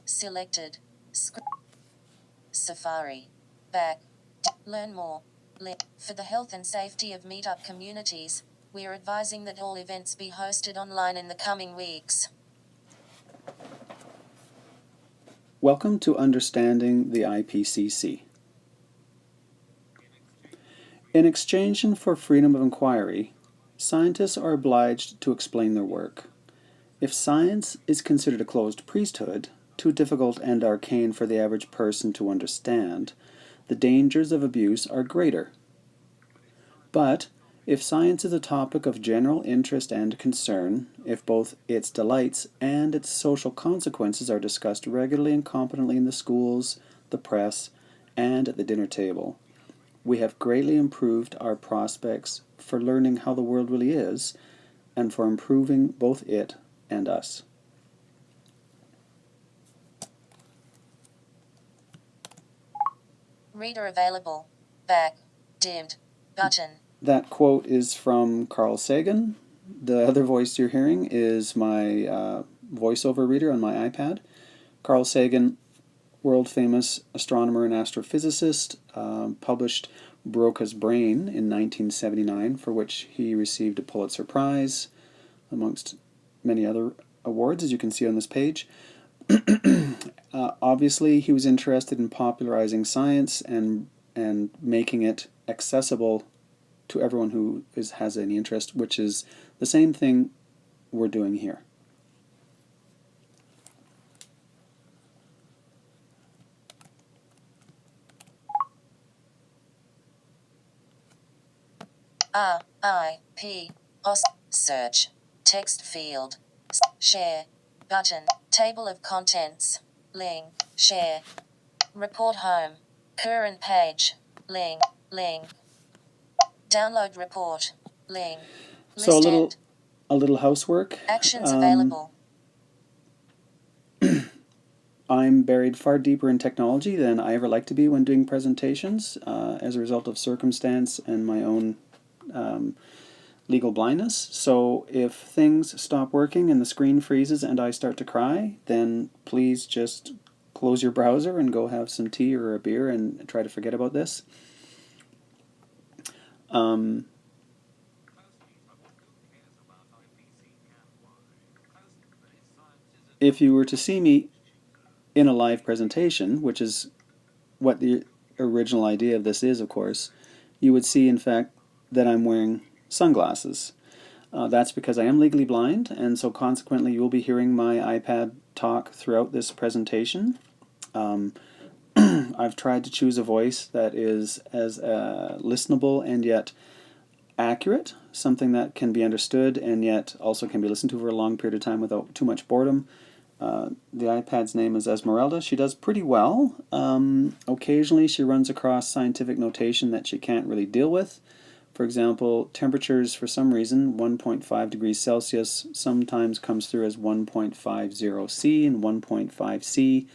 Selected. Safari. Back. Learn more. For the health and safety of meetup communities, we are advising that all events be hosted online in the coming weeks. Welcome to Understanding the IPCC. In exchange for freedom of inquiry, scientists are obliged to explain their work. If science is considered a closed priesthood, too difficult and arcane for the average person to understand, the dangers of abuse are greater. But if science is a topic of general interest and concern, if both its delights and its social consequences are discussed regularly and competently in the schools, the press, and at the dinner table, we have greatly improved our prospects for learning how the world really is and for improving both it and us. Reader available. Back. Dimmed. Button. That quote is from Carl Sagan. The other voice you're hearing is my voiceover reader on my iPad. Carl Sagan, world-famous astronomer and astrophysicist, published Broca's Brain in 1979, for which he received a Pulitzer Prize, amongst many other awards, as you can see on this page. Obviously, he was interested in popularizing science and making it accessible to everyone who has any interest, which is the same thing we're doing here. Search. Text field. Share. Button. Table of contents. Link. Share. Report home. Current page. Link. Download report. Link. So a little housework. Actions available. I'm buried far deeper in technology than I ever like to be when doing presentations, as a result of circumstance and my own legal blindness. So if things stop working and the screen freezes and I start to cry, then please just close your browser and go have some tea or a beer and try to forget about this. If you were to see me in a live presentation, which is what the original idea of this is, of course, you would see, in fact, that I'm wearing sunglasses. That's because I am legally blind, and so consequently you will be hearing my iPad talk throughout this presentation. I've tried to choose a voice that is as listenable and yet accurate, something that can be understood and yet also can be listened to for a long period of time without too much boredom. The iPad's name is Esmeralda. She does pretty well. Occasionally she runs across scientific notation that she can't really deal with. For example, temperatures, for some reason, 1.5 degrees Celsius sometimes comes through as 1.50 C and 1.5 C,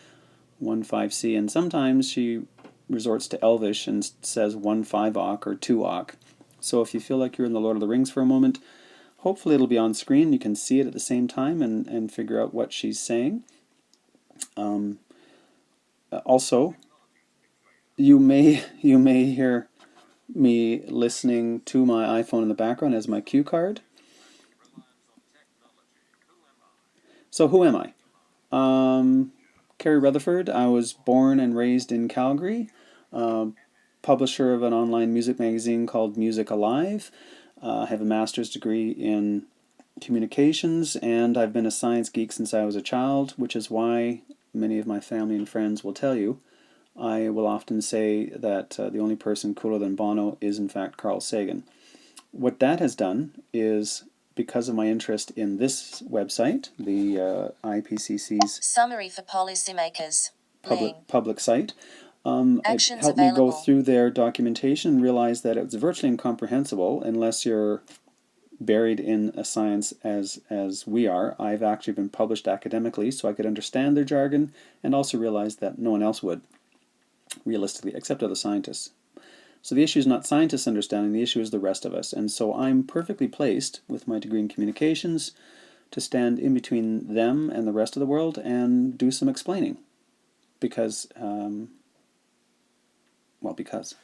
1.5 C, and sometimes she resorts to Elvish and says 1.5 Oc or 2 Oc. So if you feel like you're in the Lord of the Rings for a moment, hopefully it'll be on screen. You can see it at the same time and figure out what she's saying. Also, you may hear me listening to my iPhone in the background as my cue card. So who am I? Carrie Rutherford. I was born and raised in Calgary, publisher of an online music magazine called Music Alive. I have a master's degree in communications, and I've been a science geek since I was a child, which is why many of my family and friends will tell you I will often say that the only person cooler than Bono is in fact Carl Sagan. What that has done is, because of my interest in this website, the IPCC's Summary for policymakers. public site, it helped me go through their documentation and realize that it's virtually incomprehensible unless you're buried in a science as we are. I've actually been published academically so I could understand their jargon and also realize that no one else would, realistically, except other scientists. So the issue is not scientists understanding, the issue is the rest of us. And so I'm perfectly placed with my degree in communications to stand in between them and the rest of the world and do some explaining. Because, because.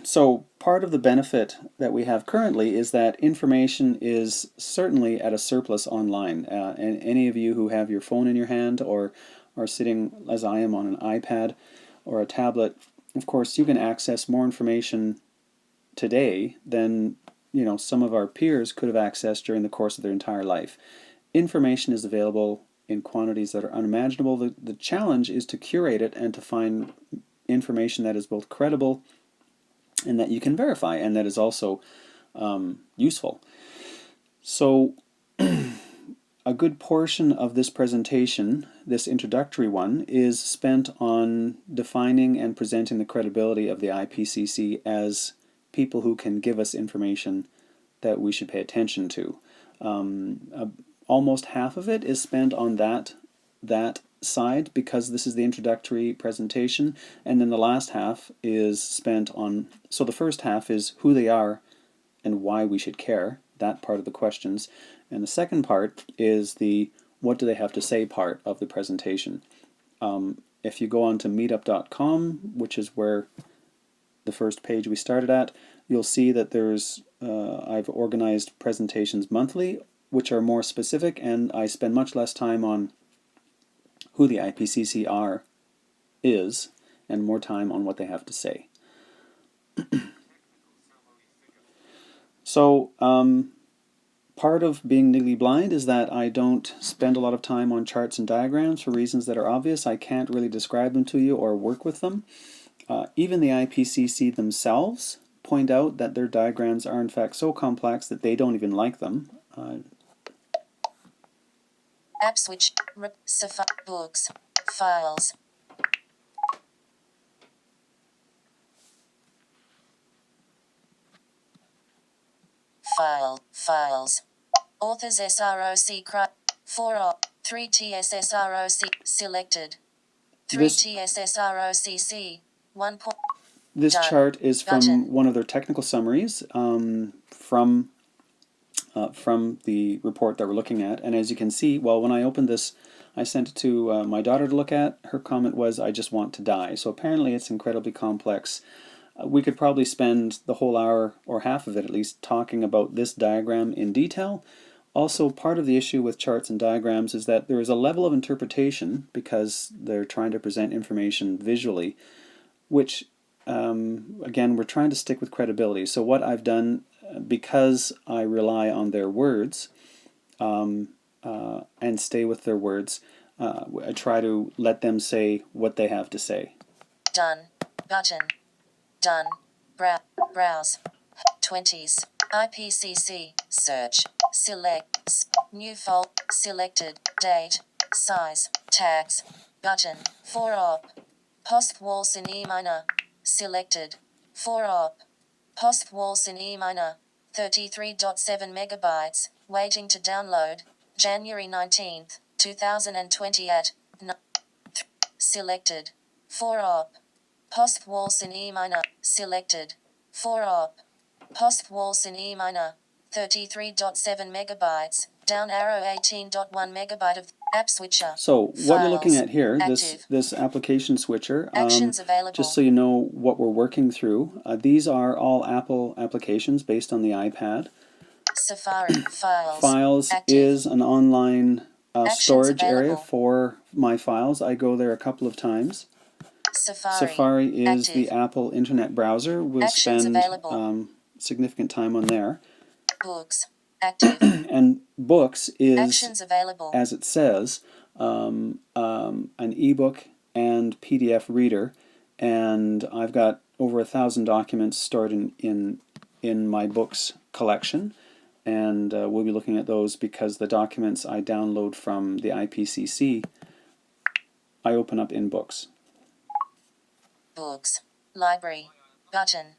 So part of the benefit that we have currently is that information is certainly at a surplus online. And any of you who have your phone in your hand or are sitting, as I am, on an iPad or a tablet, of course you can access more information today than some of our peers could have accessed during the course of their entire life. Information is available in quantities that are unimaginable. The challenge is to curate it and to find information that is both credible and that you can verify and that is also useful. So a good portion of this presentation, this introductory one, is spent on defining and presenting the credibility of the IPCC as people who can give us information that we should pay attention to. Almost half of it is spent on that side because this is the introductory presentation, and then the last half is spent on, so the first half is who they are and why we should care, that part of the questions, and the second part is the what do they have to say part of the presentation. If you go on to meetup.com, which is where the first page we started at, you'll see that there's I've organized presentations monthly which are more specific, and I spend much less time on who the IPCC is and more time on what they have to say. So part of being legally blind is that I don't spend a lot of time on charts and diagrams for reasons that are obvious. I can't really describe them to you or work with them. Even the IPCC themselves point out that their diagrams are in fact so complex that they don't even like them. App switch, books, files. Files. Authors SROC 4 3 TSSROC selected. 3 TSSROCC 1. This chart is from one of their technical summaries from the report that we're looking at, and as you can see, well, when I opened this, I sent it to my daughter to look at. Her comment was, "I just want to die." So apparently it's incredibly complex. We could probably spend the whole hour, or half of it at least, talking about this diagram in detail. Also, part of the issue with charts and diagrams is that there is a level of interpretation, because they're trying to present information visually, which, again, we're trying to stick with credibility. So what I've done, because I rely on their words and stay with their words, I try to let them say what they have to say. Done. Button. Done. Browse. 20s. IPCC. Search. Select. New fold. Selected. Date. Size. Tags. Button. 4 op. Post walls in E minor. Selected. 4 op. Post walls in E minor. 33.7 megabytes. Waiting to download. January 19th, 2020 at selected. 4 op. Post walls in E minor. Selected. 4 op. Post walls in E minor. 33.7 megabytes. Down arrow 18.1 megabyte of app switcher. So what you're looking at here, this application switcher, actions available. just so you know what we're working through, these are all Apple applications based on the iPad. Safari files. Files is an online storage area for my files. I go there a couple of times. Safari is the Apple Internet browser. We'll spend significant time on there. Books active. And Books is, actions available, as it says, an ebook and PDF reader, and I've got over 1,000 documents stored in my books collection, and we'll be looking at those because the documents I download from the IPCC I open up in Books. Books. Library. Button.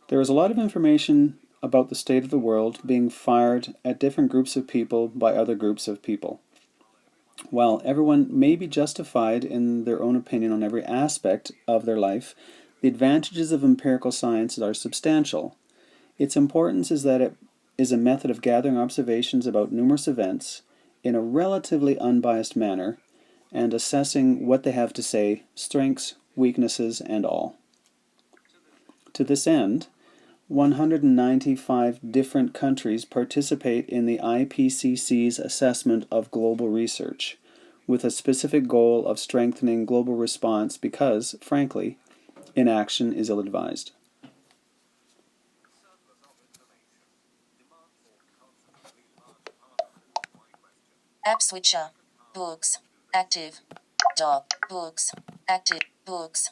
There is a lot of information about the state of the world being fired at different groups of people by other groups of people. While everyone may be justified in their own opinion on every aspect of their life, the advantages of empirical science are substantial. Its importance is that it is a method of gathering observations about numerous events in a relatively unbiased manner and assessing what they have to say, strengths, weaknesses, and all. To this end, 195 different countries participate in the IPCC's assessment of global research, with a specific goal of strengthening global response because, frankly, inaction is ill-advised. App switcher. Books. Active. Doc. Books. Active. Books.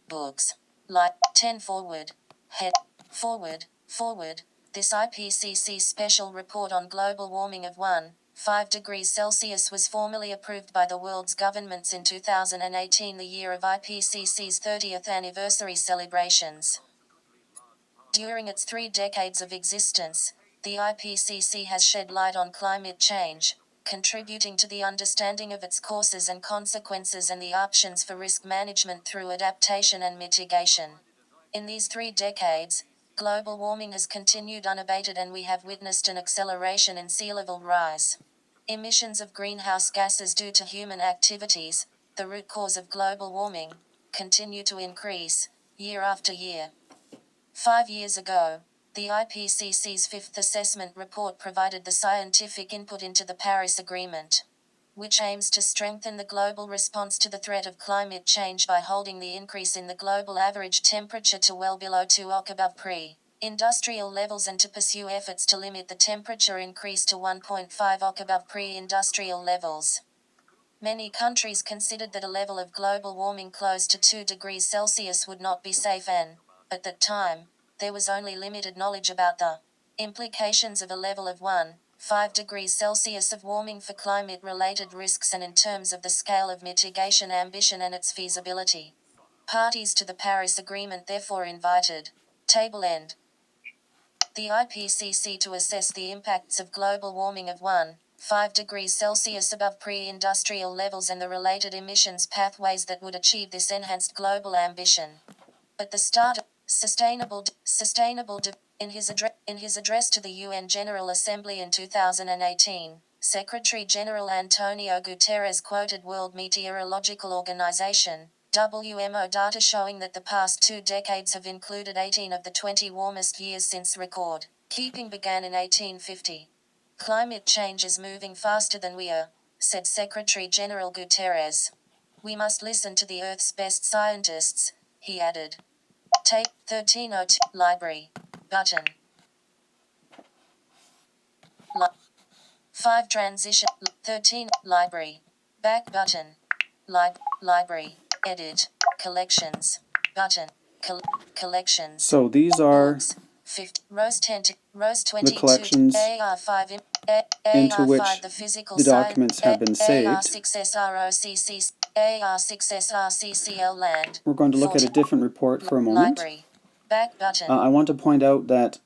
Books. Light. 10 forward. Head. Forward. Forward. This IPCC special report on global warming of 1.5 degrees Celsius was formally approved by the world's governments in 2018, the year of IPCC's 30th anniversary celebrations. During its 3 decades of existence, the IPCC has shed light on climate change, contributing to the understanding of its causes and consequences and the options for risk management through adaptation and mitigation. In these 3 decades, global warming has continued unabated and we have witnessed an acceleration in sea level rise. Emissions of greenhouse gases due to human activities, the root cause of global warming, continue to increase, year after year. 5 years ago, the IPCC's 5th assessment report provided the scientific input into the Paris Agreement, which aims to strengthen the global response to the threat of climate change by holding the increase in the global average temperature to well below 2°C above pre-industrial levels and to pursue efforts to limit the temperature increase to 1.5°C above pre-industrial levels. Many countries considered that a level of global warming close to 2 degrees Celsius would not be safe and, at that time, there was only limited knowledge about the implications of a level of 1.5 degrees Celsius of warming for climate-related risks and in terms of the scale of mitigation ambition and its feasibility. Parties to the Paris Agreement therefore invited, table end, the IPCC to assess the impacts of global warming of 1.5 degrees Celsius above pre-industrial levels and the related emissions pathways that would achieve this enhanced global ambition. At the start of in his address to the UN General Assembly in 2018, Secretary General Antonio Guterres quoted World Meteorological Organization (WMO) data showing that the past 2 decades have included 18 of the 20 warmest years since record keeping began in 1850. Climate change is moving faster than we are, said Secretary General Guterres. We must listen to the Earth's best scientists, he added. Tape 1302 Library button. 5 transition 13 Library back button. Library edit collections button. Collections. So these are books, 50, rows 10 to rows the 22 collections AR5 into AR5 which the physical the documents have been saved. AR6SROCC AR6SRCCL land. We're going to look at a different report for a moment. Library back button. I want to point out that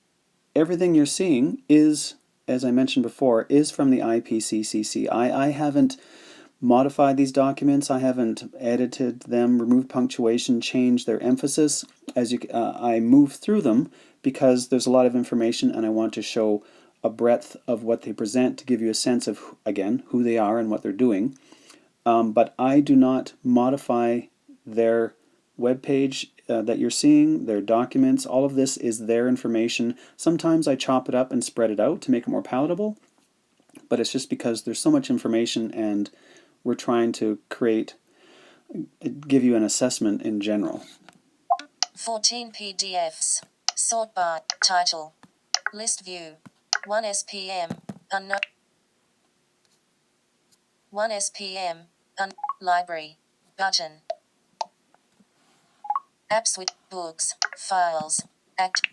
everything you're seeing is, as I mentioned before, is from the IPCC. I haven't modified these documents. I haven't edited them, removed punctuation, changed their emphasis. As I move through them because there's a lot of information and I want to show a breadth of what they present to give you a sense of, again, who they are and what they're doing. But I do not modify their webpage that you're seeing, their documents. All of this is their information. Sometimes I chop it up and spread it out to make it more palatable, but it's just because there's so much information and we're trying to give you an assessment in general. 14 PDFs. Sort by title. List view. 1 SPM. Unknown. 1 SPM. Library. Button. Apps with books. Files. Act.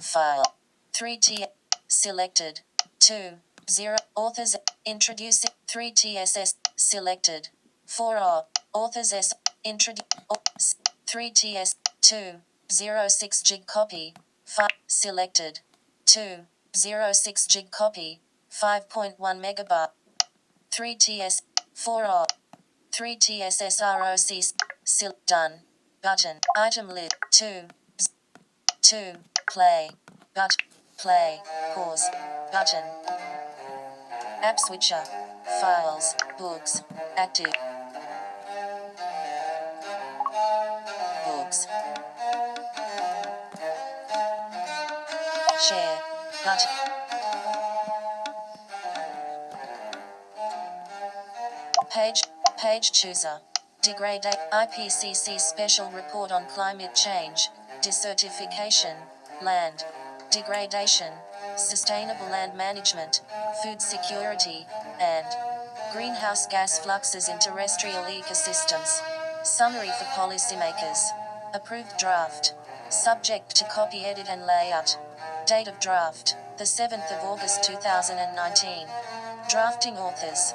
File. 3T. Selected. 2. 0. Authors. Introducing. 3 TSS. Selected. 4 R. Authors S. Introduce. 3 TS. 2.06 gig copy. 5 selected. 2.06 gig copy. 5.1 megabyte. 3 TS 4 op. 3 TSSROC done. Button. Item list 2 play. Play. Pause. Button. App switcher. Files. Books. Active. Books. Share. Button. Page chooser. IPCC Special Report on Climate Change, Desertification, Land Degradation, Sustainable Land Management, Food Security, and Greenhouse Gas Fluxes in Terrestrial Ecosystems. Summary for policymakers. Approved draft. Subject to copy, edit and layout. Date of draft, the 7th of August 2019. Drafting authors.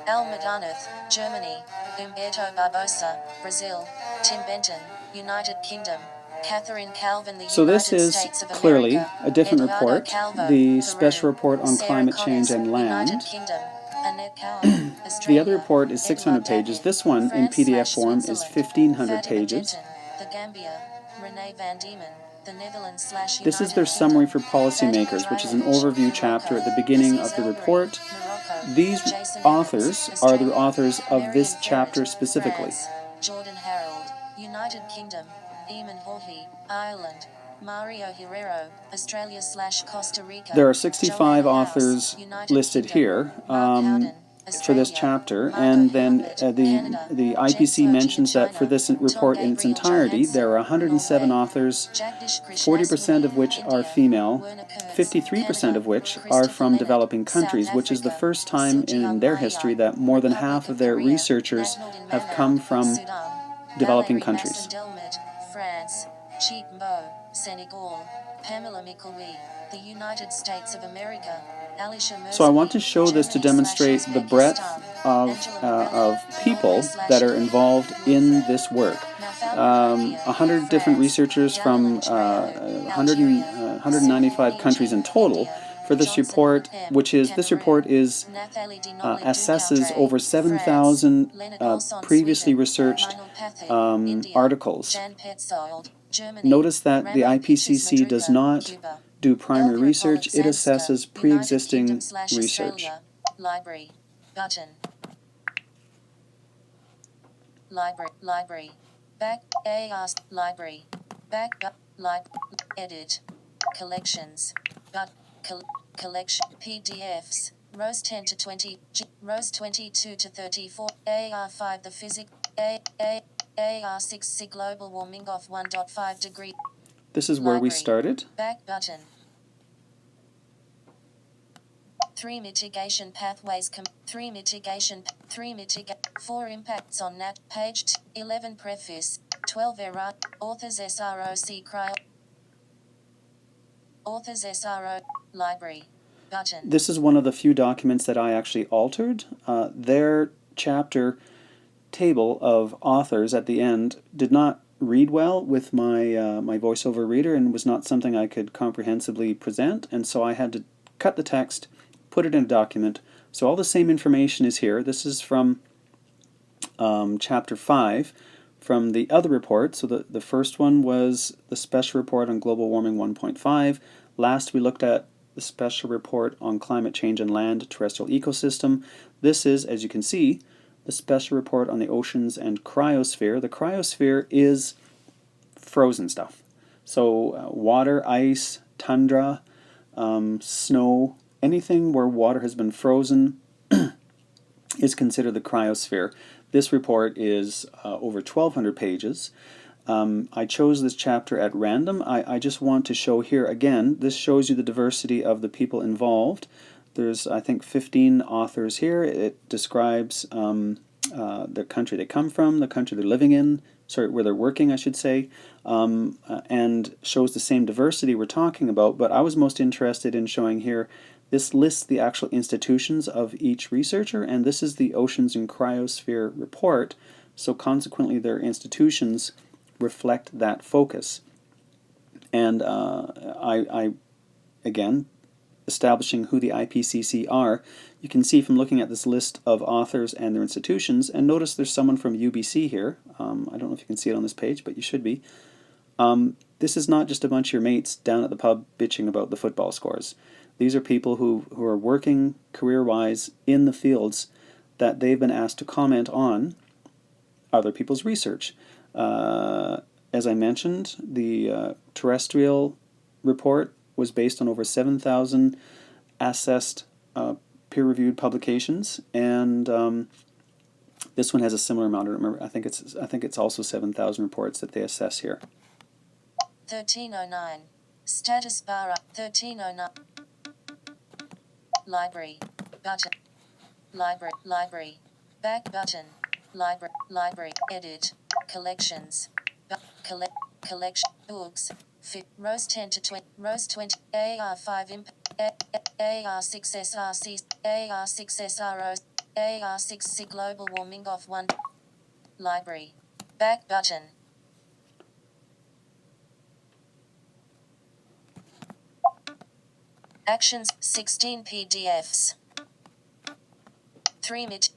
Alma Darnath, Germany. Humberto Barbosa, Brazil. Tim Benton, United Kingdom. Catherine Calvin, the So this United is States of clearly America. a different Eduardo report, Calvo, the Peru. Special Report on Sarah Climate Collins, Change and Land. United Kingdom. Annette Cowan, Australia. The other report is 600 Edouard pages. Daguet, This one in PDF form is France/Switzerland. 1,500 Fatima pages. Denton, the Gambia. Renee Van Diemen, the Netherlands / This is United their Kingdom. summary for Fatima policymakers, which is an Dryden, overview Morocco. chapter at the beginning of the Aziz report. Morocco. These Jason authors Evans, are the Australia. authors of this Marion chapter Ferret, specifically. France. Jordan Harold, United Kingdom. Eamon Hawley, Ireland. Mario Herrero, Australia / Costa Rica. There are 65 Joanna House, authors United listed Kingdom. here Mark Howden, for this Australia. chapter, Margot and then Humbert, the Canada. IPC Jen mentions Soji in that for China. this report Tom in its Gabriel entirety, Johansson, there are 107 Norway. authors, Jagdish 40% of Krishnaswamy, which are India. female, Werner Kurtz, 53% Canada. of which are Christopher from Leonard, developing South countries, which is the Africa. first time Suji in their Almaya, history that more than Republic half of of their Korea. researchers Nagnod in have Manad, come from Sudan. developing Valérie countries. Masson-Delmet, France. Cheap Mbo, Senegal. Pamela Mikoui, the United States of America. Alicia Mercer, So I want to show this to demonstrate the breadth of people that are involved in this work. 100 different researchers from 195 countries in total for this report, this report is assesses over 7,000 previously researched articles. Notice that the IPCC does not do primary research, it assesses pre-existing research. Library. Button. Library. Back. ARS. Library. Back. Edit. Collections. Collection. PDFs. Rows 10 to 20. Rows 22 to 34. AR5 the physics. AR6 C global warming of 1.5 degree. This is where we started. Back button. 3 mitigation pathways. 4 impacts on nat. Page 11 preface. 12 error. Authors SROC cryo. Authors SRO. Library. Button. This is one of the few documents that I actually altered. Their chapter table of authors at the end did not read well with my my voiceover reader and was not something I could comprehensively present, and so I had to cut the text, put it in a document. So all the same information is here. This is from chapter 5 from the other report. So the first one was the Special Report on Global Warming 1.5. Last we looked at the Special Report on Climate Change and Land Terrestrial Ecosystem. This is, as you can see, the Special Report on the Oceans and Cryosphere. The cryosphere is frozen stuff. So water, ice, tundra, snow, anything where water has been frozen is considered the cryosphere. This report is over 1,200 pages. I chose this chapter at random. I just want to show here again, this shows you the diversity of the people involved. There's, I think, 15 authors here. It describes the country they come from, the country they're living in, where they're working, I should say, and shows the same diversity we're talking about. But I was most interested in showing here, this lists the actual institutions of each researcher, and this is the Oceans and Cryosphere report. So consequently, their institutions reflect that focus. And again, establishing who the IPCC are, you can see from looking at this list of authors and their institutions, and notice there's someone from UBC here. I don't know if you can see it on this page, but you should be. This is not just a bunch of your mates down at the pub bitching about the football scores. These are people who are working career-wise in the fields that they've been asked to comment on other people's research. As I mentioned, the terrestrial report was based on over 7,000 assessed peer-reviewed publications, and this one has a similar amount. I don't remember. I think it's also 7,000 reports that they assess here. 1309. Status bar up. 1309. Library. Button. Library. Back button. Library. Edit. Collections. Collection. Books. Fit. Rows 10 to 20. Rows 20. AR5 imp. AR6 SRC. AR6 SRO. AR6 global warming off 1. Library. Back button. Actions 16 PDFs. 3 mid.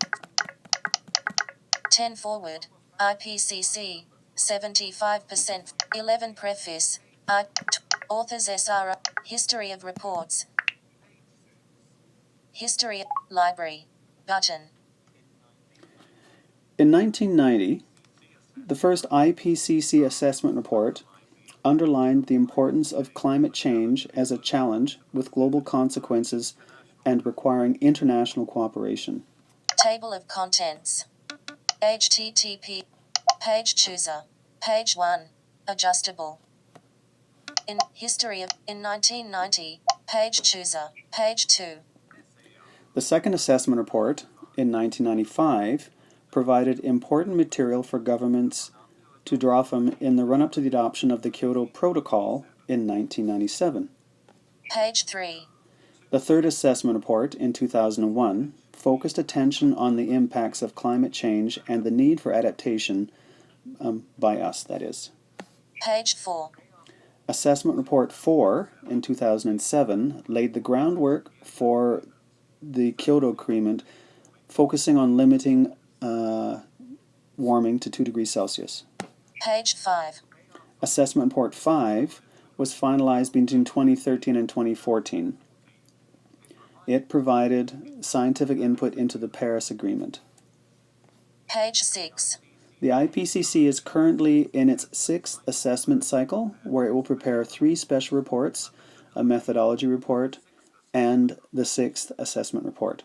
10 forward. IPCC 75%. 11 preface. Authors SR. History of reports. History. Library. Button. In 1990, the first IPCC assessment report underlined the importance of climate change as a challenge with global consequences and requiring international cooperation. Table of contents. HTTP. Page chooser. Page 1. Adjustable. In history of in 1990. Page chooser. Page 2. The second assessment report in 1995 provided important material for governments to draw from in the run-up to the adoption of the Kyoto Protocol in 1997. Page 3. The third assessment report in 2001 focused attention on the impacts of climate change and the need for adaptation by us, that is. Page 4. Assessment Report 4 in 2007 laid the groundwork for the Kyoto Agreement, focusing on limiting warming to 2 degrees Celsius. Page 5. Assessment Report 5 was finalized between 2013 and 2014. It provided scientific input into the Paris Agreement. Page 6. The IPCC is currently in its 6th assessment cycle, where it will prepare 3 special reports, a methodology report, and the 6th assessment report.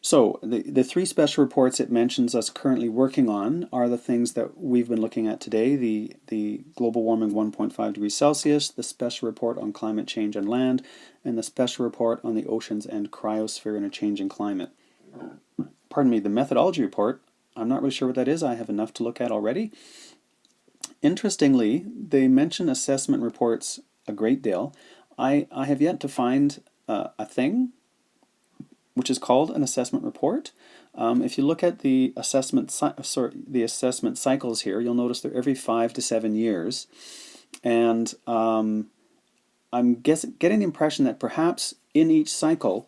So, the 3 special reports it mentions us currently working on are the things that we've been looking at today, the global warming 1.5 degrees Celsius, the special report on climate change and land, and the special report on the oceans and cryosphere in a changing climate. Pardon me, the methodology report, I'm not really sure what that is. I have enough to look at already. Interestingly, they mention assessment reports a great deal. I have yet to find a thing which is called an assessment report. If you look at the assessment cycles here, you'll notice they're every 5 to 7 years, and I'm getting the impression that perhaps in each cycle,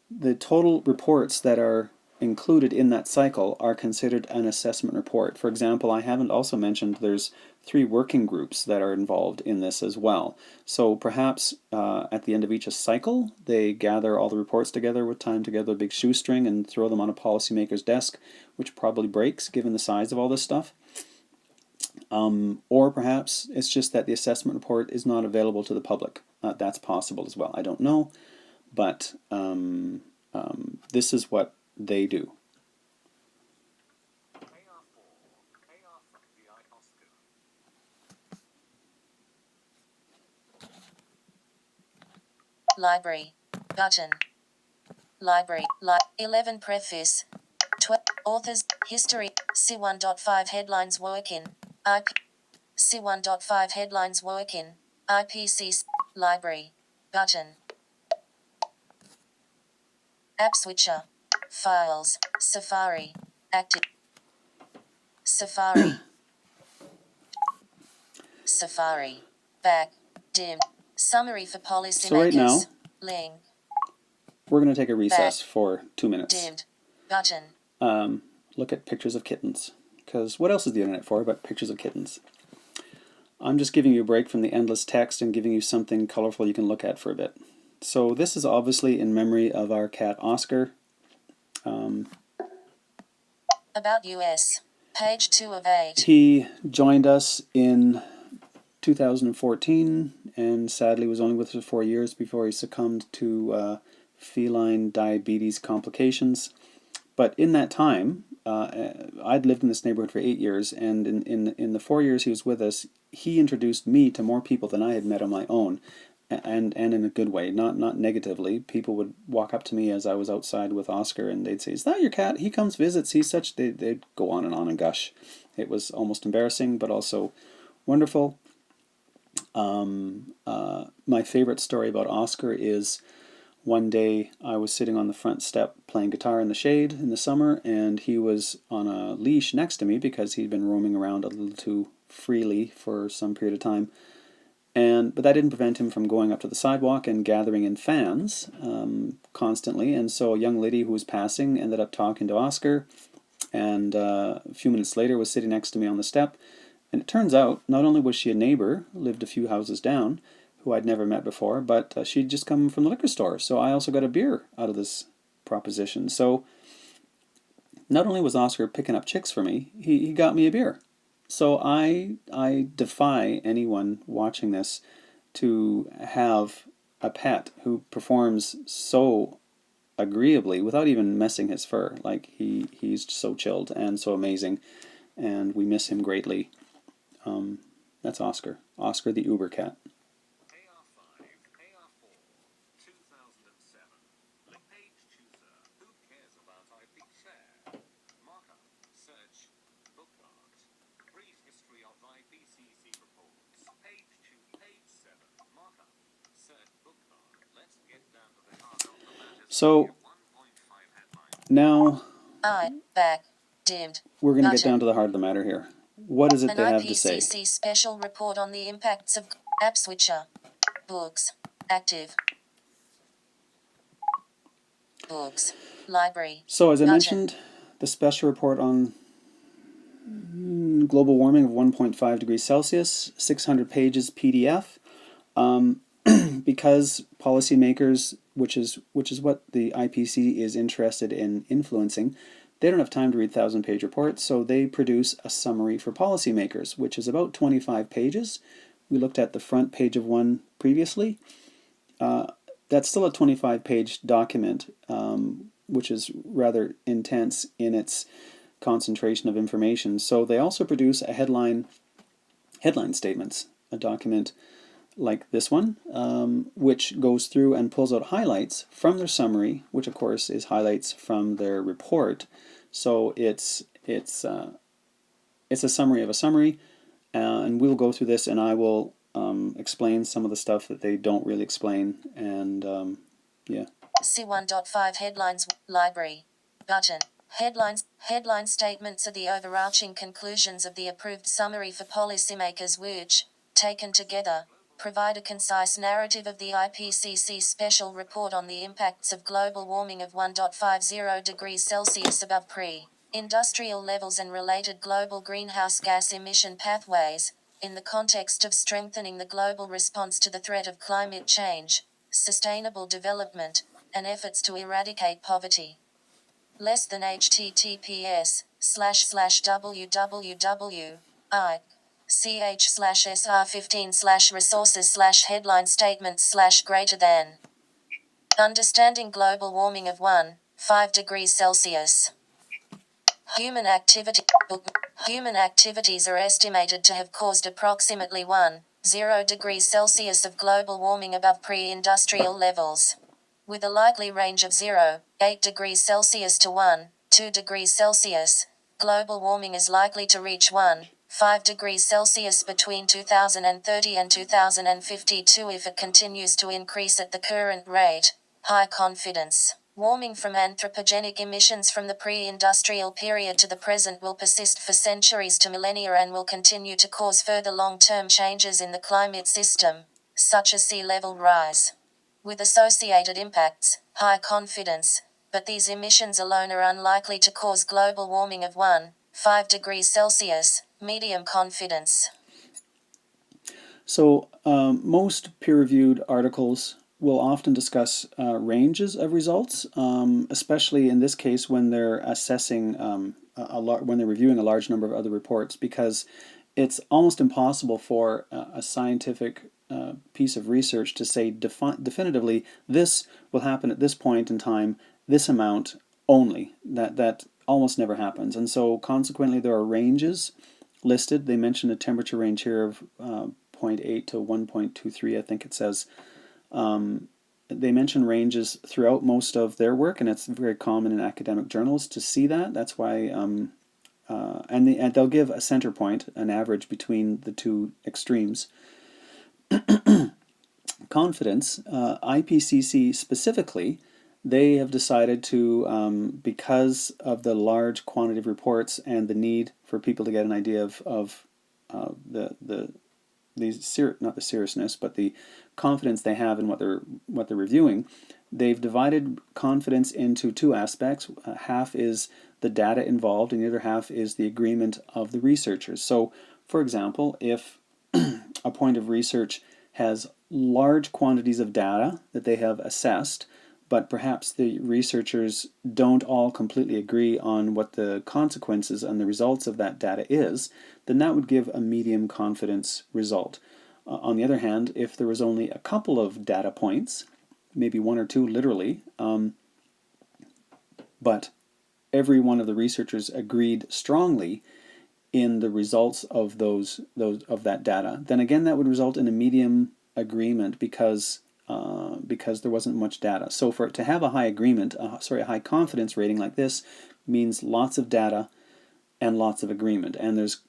the total reports that are included in that cycle are considered an assessment report. For example, I haven't also mentioned there's 3 working groups that are involved in this as well. So perhaps at the end of each cycle, they gather all the reports together with time together, a big shoestring, and throw them on a policymaker's desk, which probably breaks given the size of all this stuff. Or perhaps it's just that the assessment report is not available to the public. That's possible as well. I don't know, but this is what they do. Library. Button. Library. 11 preface. 12 authors. History. C1.5 headlines working. C1.5 headlines working. IPCC. Library. Button. App switcher. Files. Safari. Active. Safari. Safari. Back. Dimmed. Summary for policymakers. So right now, Link. we're going to take a recess for 2 minutes. Dimmed. Button. Look at pictures of kittens. Because what else is the internet for but pictures of kittens? I'm just giving you a break from the endless text and giving you something colorful you can look at for a bit. So this is obviously in memory of our cat Oscar. About US. Page 2 of 8. He joined us in 2014 and sadly was only with us for 4 years before he succumbed to feline diabetes complications. But in that time, I'd lived in this neighborhood for 8 years, and in the 4 years he was with us, he introduced me to more people than I had met on my own, and in a good way, not negatively. People would walk up to me as I was outside with Oscar, and they'd say, "Is that your cat? He comes, visits, he's such..." They'd go on and gush. It was almost embarrassing, but also wonderful. My favorite story about Oscar is one day I was sitting on the front step playing guitar in the shade in the summer, and he was on a leash next to me because he'd been roaming around a little too freely for some period of time. But that didn't prevent him from going up to the sidewalk and gathering in fans constantly. And so a young lady who was passing ended up talking to Oscar, and a few minutes later was sitting next to me on the step. And it turns out, not only was she a neighbor, lived a few houses down, who I'd never met before, but she'd just come from the liquor store. So I also got a beer out of this proposition. So not only was Oscar picking up chicks for me, he got me a beer. So I defy anyone watching this to have a pet who performs so agreeably without even messing his fur. Like he's so chilled and so amazing, and we miss him greatly. That's Oscar. Oscar the Uber cat. AR5, AR4, 2007. The page chooser. Who cares about IPCC? Markup, search, bookmarked. Brief history of IPCC reports. Page 2, page 7. Markup, search, bookmark. Let's get down to the heart of the matter. So 1.5 headline. now Back. Dimmed. we're going to get down to the heart of the matter here. What is it An they have to say? IPCC special report on the impacts of app switcher. Books. Active. Books. Library. So as I Button. mentioned, the special report on global warming of 1.5 degrees Celsius, 600 pages PDF. Because policymakers, which is what the IPCC is interested in influencing, they don't have time to read 1,000-page reports, so they produce a summary for policymakers, which is about 25 pages. We looked at the front page of one previously. That's still a 25-page document, which is rather intense in its concentration of information. So they also produce a headline statements, a document like this one, which goes through and pulls out highlights from their summary, which of course is highlights from their report. So it's a summary of a summary, and we'll go through this, and I will explain some of the stuff that they don't really explain, and yeah. C1.5 Headlines. Library. Button. Headlines. Headline statements are the overarching conclusions of the approved summary for policymakers which, taken together, provide a concise narrative of the IPCC special report on the impacts of global warming of 1.50 degrees Celsius above pre-industrial levels and related global greenhouse gas emission pathways, in the context of strengthening the global response to the threat of climate change, sustainable development, and efforts to eradicate poverty. Less than https://www.ch/SR15/resources/headline statements/greater than. Understanding global warming of 1.5 degrees Celsius. Human activities are estimated to have caused approximately 1.0 degrees Celsius of global warming above pre-industrial levels. With a likely range of 0.8 degrees Celsius to 1.2 degrees Celsius, global warming is likely to reach 1.5 degrees Celsius between 2030 and 2052 if it continues to increase at the current rate. High confidence. Warming from anthropogenic emissions from the pre-industrial period to the present will persist for centuries to millennia and will continue to cause further long-term changes in the climate system, such as sea level rise, with associated impacts. High confidence, but these emissions alone are unlikely to cause global warming of 1.5 degrees Celsius. Medium confidence. So most peer-reviewed articles will often discuss ranges of results, especially in this case when they're assessing when they're reviewing a large number of other reports, because it's almost impossible for a scientific piece of research to say definitively this will happen at this point in time, this amount only. That almost never happens, and so consequently there are ranges listed. They mention a temperature range here of 0.8 to 1.23, I think it says. They mention ranges throughout most of their work, and it's very common in academic journals to see that. That's why, and they'll give a center point, an average between the two extremes. Confidence, IPCC specifically, they have decided to, because of the large quantity of reports and the need for people to get an idea of not the seriousness, but the confidence they have in what they're reviewing, they've divided confidence into two aspects. Half is the data involved, and the other half is the agreement of the researchers. So, for example, if a point of research has large quantities of data that they have assessed, but perhaps the researchers don't all completely agree on what the consequences and the results of that data is, then that would give a medium confidence result. On the other hand, if there was only a couple of data points, maybe one or two literally, but every one of the researchers agreed strongly in the results of that data, then again that would result in a medium agreement because there wasn't much data. So for it to have a high agreement, a high confidence rating like this means lots of data and lots of agreement, and there's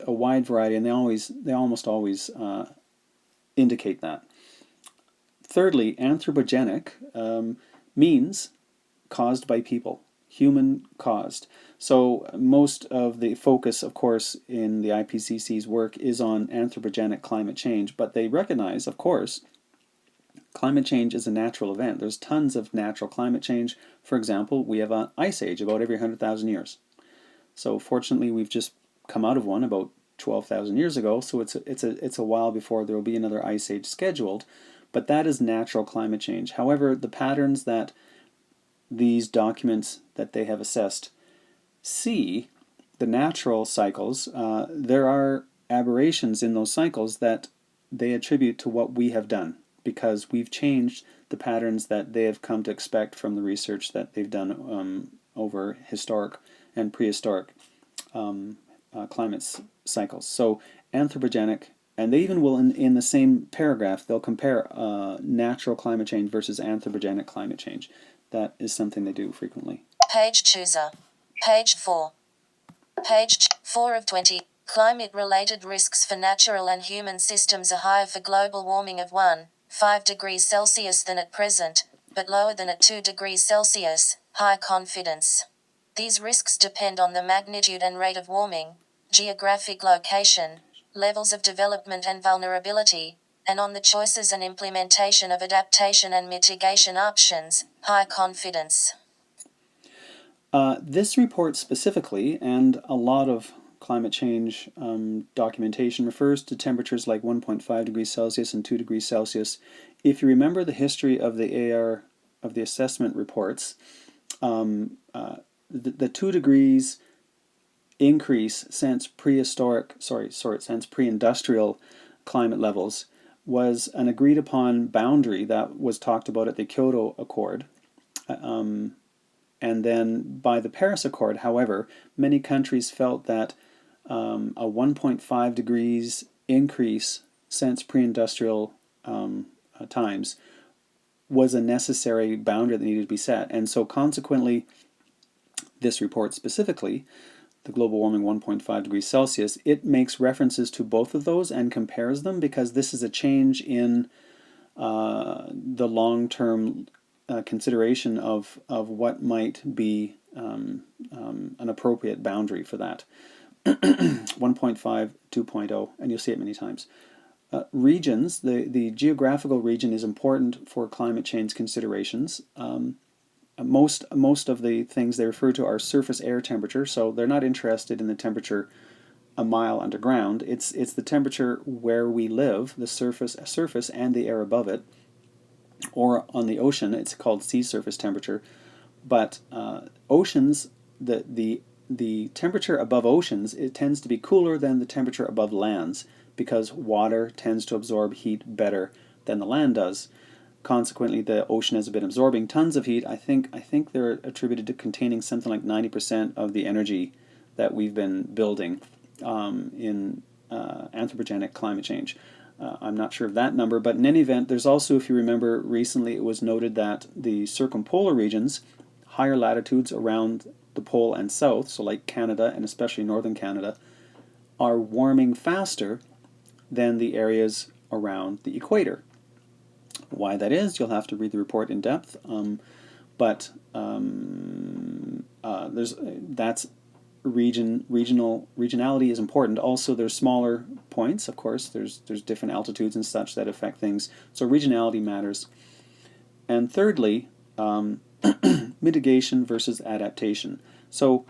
a wide variety, and they almost always indicate that. Thirdly, anthropogenic means caused by people, human caused. So most of the focus, of course, in the IPCC's work is on anthropogenic climate change, but they recognize, of course, climate change is a natural event. There's tons of natural climate change. For example, we have an ice age about every 100,000 years. So fortunately, we've just come out of one about 12,000 years ago, so it's a while before there will be another ice age scheduled, but that is natural climate change. However, the patterns that these documents that they have assessed see, the natural cycles, there are aberrations in those cycles that they attribute to what we have done, because we've changed the patterns that they have come to expect from the research that they've done over historic and prehistoric climate cycles. So anthropogenic, and they even will, in the same paragraph, they'll compare natural climate change versus anthropogenic climate change. That is something they do frequently. Page chooser. Page 4. Page 4 of 20. Climate-related risks for natural and human systems are higher for global warming of 1.5 degrees Celsius than at present, but lower than at 2 degrees Celsius. High confidence. These risks depend on the magnitude and rate of warming, geographic location, levels of development and vulnerability, and on the choices and implementation of adaptation and mitigation options. High confidence. This report specifically, and a lot of climate change documentation, refers to temperatures like 1.5 degrees Celsius and 2 degrees Celsius. If you remember the history of the AR, of the assessment reports, the 2 degrees increase since pre-industrial climate levels was an agreed upon boundary that was talked about at the Kyoto Accord. And then by the Paris Accord, however, many countries felt that a 1.5 degrees increase since pre-industrial times was a necessary boundary that needed to be set. And so consequently, this report specifically, the global warming 1.5 degrees Celsius, it makes references to both of those and compares them, because this is a change in the long-term consideration of what might be an appropriate boundary for that. 1.5, 2.0, and you'll see it many times. Regions, the geographical region is important for climate change considerations. Most of the things they refer to are surface air temperature, so they're not interested in the temperature a mile underground. It's the temperature where we live, the surface and the air above it, or on the ocean. It's called sea surface temperature. But oceans, the temperature above oceans, it tends to be cooler than the temperature above lands, because water tends to absorb heat better than the land does. Consequently, the ocean has been absorbing tons of heat. I think they're attributed to containing something like 90% of the energy that we've been building in anthropogenic climate change. I'm not sure of that number, but in any event, there's also, if you remember, recently it was noted that the circumpolar regions, higher latitudes around the pole and south, so like Canada and especially northern Canada, are warming faster than the areas around the equator. Why that is, you'll have to read the report in depth, but that's regionality is important. Also, there's smaller points, of course. There's different altitudes and such that affect things. So regionality matters. And thirdly, mitigation versus adaptation. So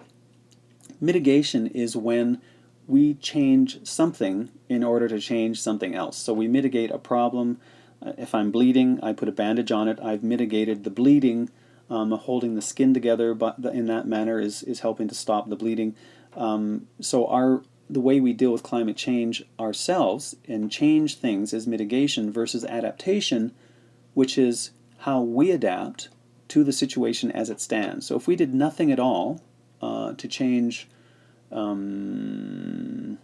mitigation is when we change something in order to change something else. So we mitigate a problem. If I'm bleeding, I put a bandage on it. I've mitigated the bleeding. Holding the skin together but in that manner is helping to stop the bleeding. So the way we deal with climate change ourselves and change things is mitigation versus adaptation, which is how we adapt to the situation as it stands. So if we did nothing at all to change in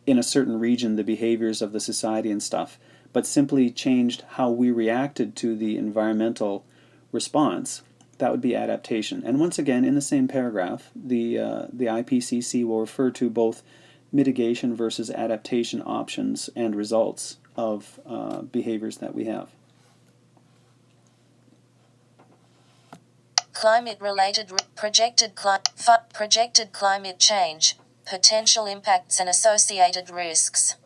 a certain region the behaviors of the society and stuff, but simply changed how we reacted to the environmental response, that would be adaptation. And once again, in the same paragraph, the IPCC will refer to both mitigation versus adaptation options and results of behaviors that we have. Climate-related projected climate change, potential impacts and associated risks.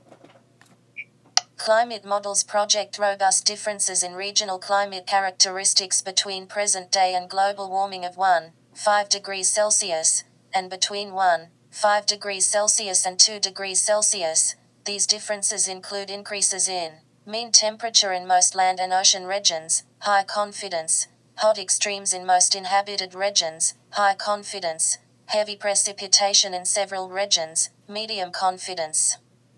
Climate models project robust differences in regional climate characteristics between present-day and global warming of 1.5 degrees Celsius, and between 1.5 degrees Celsius and 2 degrees Celsius. These differences include increases in mean temperature in most land and ocean regions, high confidence, hot extremes in most inhabited regions, high confidence, heavy precipitation in several regions, medium confidence,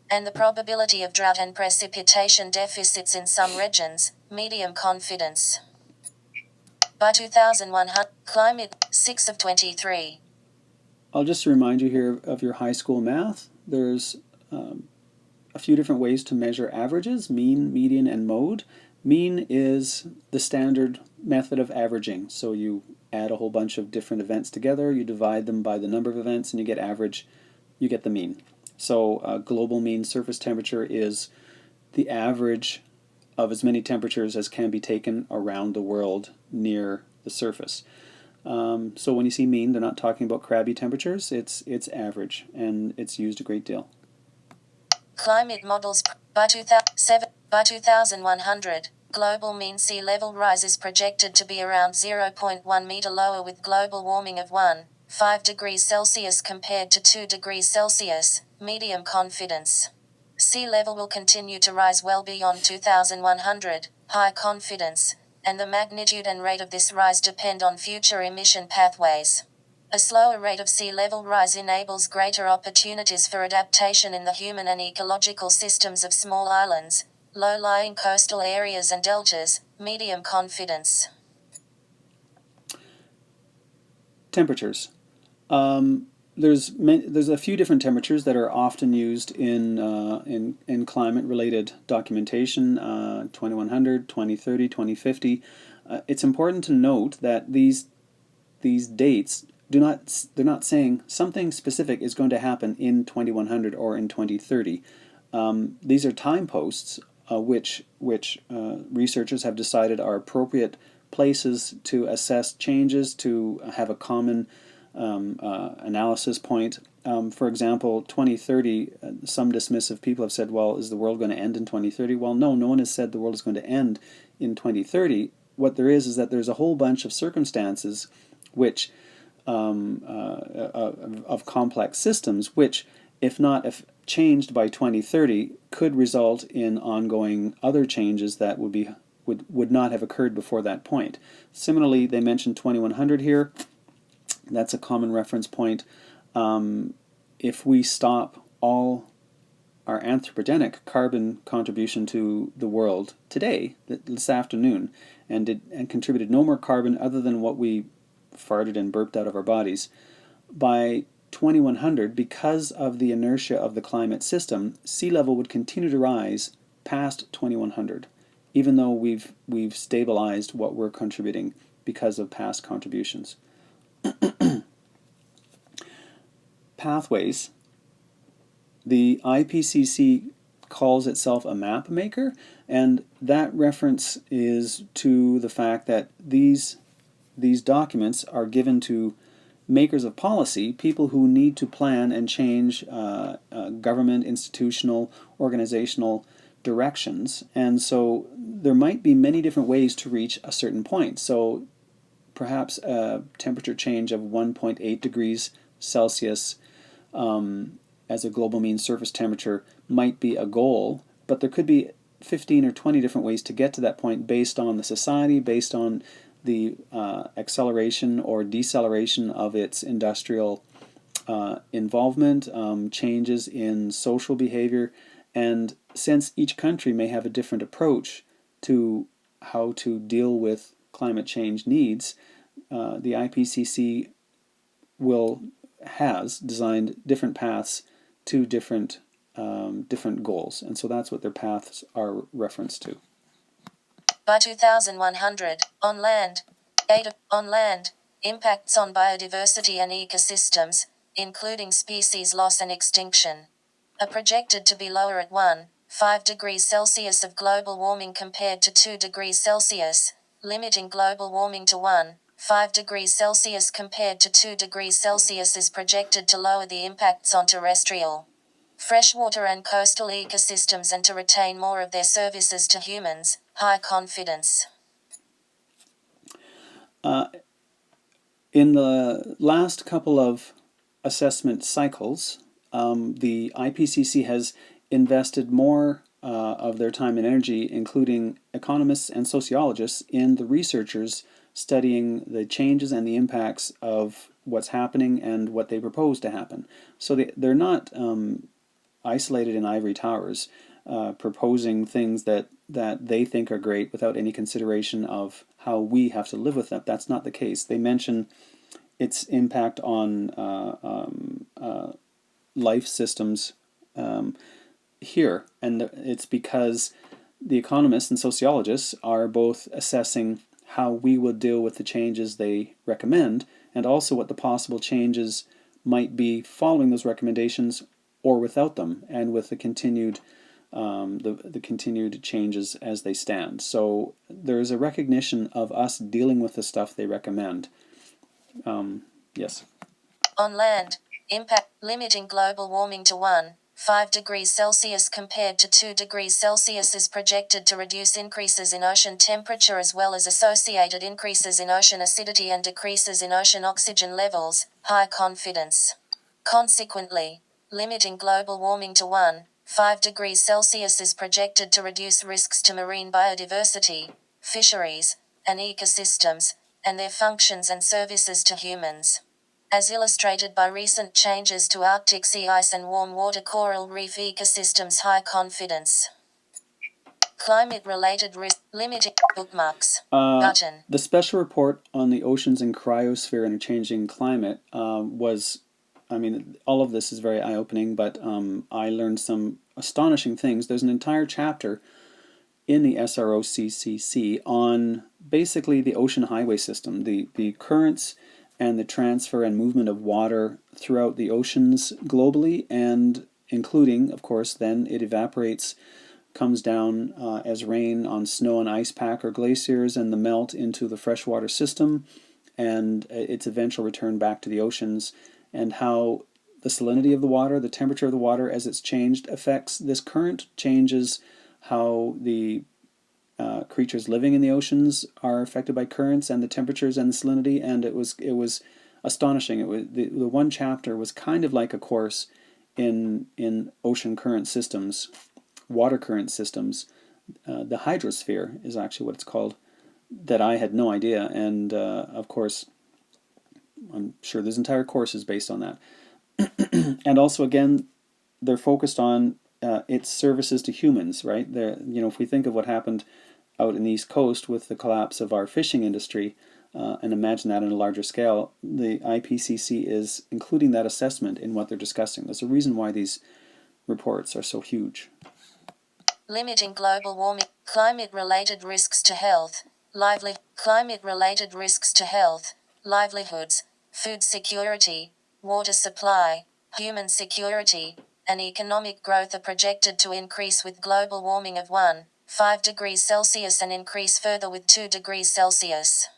and the probability of drought and precipitation deficits in some regions, medium confidence. By 2100, Climate 6 of 23. I'll just remind you here of your high school math. There's a few different ways to measure averages: mean, median, and mode. Mean is the standard method of averaging. So you add a whole bunch of different events together, you divide them by the number of events, and you get average, you get the mean. So global mean surface temperature is the average of as many temperatures as can be taken around the world near the surface. So when you see mean, they're not talking about crabby temperatures, it's average, and it's used a great deal. Climate models by 2100, global mean sea level rise is projected to be around 0.1 meter lower with global warming of 1.5 degrees Celsius compared to 2 degrees Celsius, medium confidence. Sea level will continue to rise well beyond 2100, high confidence, and the magnitude and rate of this rise depend on future emission pathways. A slower rate of sea level rise enables greater opportunities for adaptation in the human and ecological systems of small islands, low-lying coastal areas and deltas, medium confidence. Temperatures. There's a few different temperatures that are often used in climate-related documentation, 2100, 2030, 2050. It's important to note that these dates they're not saying something specific is going to happen in 2100 or in 2030. These are time posts which researchers have decided are appropriate places to assess changes, to have a common analysis point. For example, 2030, some dismissive people have said, well, is the world going to end in 2030? Well, no one has said the world is going to end in 2030. What there is that there's a whole bunch of circumstances which of complex systems, which, if changed by 2030, could result in ongoing other changes that would not have occurred before that point. Similarly, they mentioned 2100 here. That's a common reference point. If we stop all our anthropogenic carbon contribution to the world today, this afternoon, and contributed no more carbon other than what we farted and burped out of our bodies, by 2100, because of the inertia of the climate system, sea level would continue to rise past 2100, even though we've stabilized what we're contributing because of past contributions. Pathways. The IPCC calls itself a map maker, and that reference is to the fact that these documents are given to makers of policy, people who need to plan and change government, institutional, organizational directions. And so there might be many different ways to reach a certain point. So perhaps a temperature change of 1.8 degrees Celsius as a global mean surface temperature might be a goal, but there could be 15 or 20 different ways to get to that point based on the society, based on the acceleration or deceleration of its industrial involvement, changes in social behavior, and since each country may have a different approach to how to deal with climate change needs, the IPCC has designed different paths to different goals, and so that's what their paths are referenced to. By 2100, on land, impacts on biodiversity and ecosystems, including species loss and extinction, are projected to be lower at 1.5 degrees Celsius of global warming compared to 2 degrees Celsius, limiting global warming to 1.5 degrees Celsius compared to 2 degrees Celsius is projected to lower the impacts on terrestrial, freshwater and coastal ecosystems and to retain more of their services to humans. High confidence. In the last couple of assessment cycles, the IPCC has invested more of their time and energy, including economists and sociologists, in the researchers studying the changes and the impacts of what's happening and what they propose to happen. So they're not isolated in ivory towers, proposing things that they think are great without any consideration of how we have to live with them. That's not the case. They mention its impact on life systems here, and it's because the economists and sociologists are both assessing how we would deal with the changes they recommend, and also what the possible changes might be following those recommendations or without them, and with the continued changes as they stand. So there is a recognition of us dealing with the stuff they recommend. Yes. On land, impact limiting global warming to 1.5 degrees Celsius compared to 2 degrees Celsius is projected to reduce increases in ocean temperature as well as associated increases in ocean acidity and decreases in ocean oxygen levels. High confidence. Consequently, limiting global warming to 1.5 degrees Celsius is projected to reduce risks to marine biodiversity, fisheries, and ecosystems, and their functions and services to humans. As illustrated by recent changes to Arctic sea ice and warm water coral reef ecosystems. High confidence. Climate-related risk limiting bookmarks button. The special report on the oceans and cryosphere in a changing climate was, all of this is very eye-opening, but I learned some astonishing things. There's an entire chapter in the SROCCC on basically the ocean highway system, the currents and the transfer and movement of water throughout the oceans globally, and including, of course, then it evaporates, comes down as rain on snow and ice pack or glaciers, and the melt into the freshwater system, and its eventual return back to the oceans, and how the salinity of the water, the temperature of the water as it's changed, affects this current, changes how the creatures living in the oceans are affected by currents and the temperatures and the salinity. And it was astonishing. It was the one chapter was kind of like a course in ocean current systems, water current systems. The hydrosphere is actually what it's called, that I had no idea, and of course I'm sure there's entire courses based on that. And also, again, they're focused on its services to humans, right? If we think of what happened out in the East Coast with the collapse of our fishing industry, and imagine that on a larger scale, the IPCC is including that assessment in what they're discussing. There's a reason why these reports are so huge. Limiting global warming, climate-related risks to health, climate-related risks to health, livelihoods, food security, water supply, human security, and economic growth are projected to increase with global warming of 1.5 degrees Celsius and increase further with 2 degrees Celsius.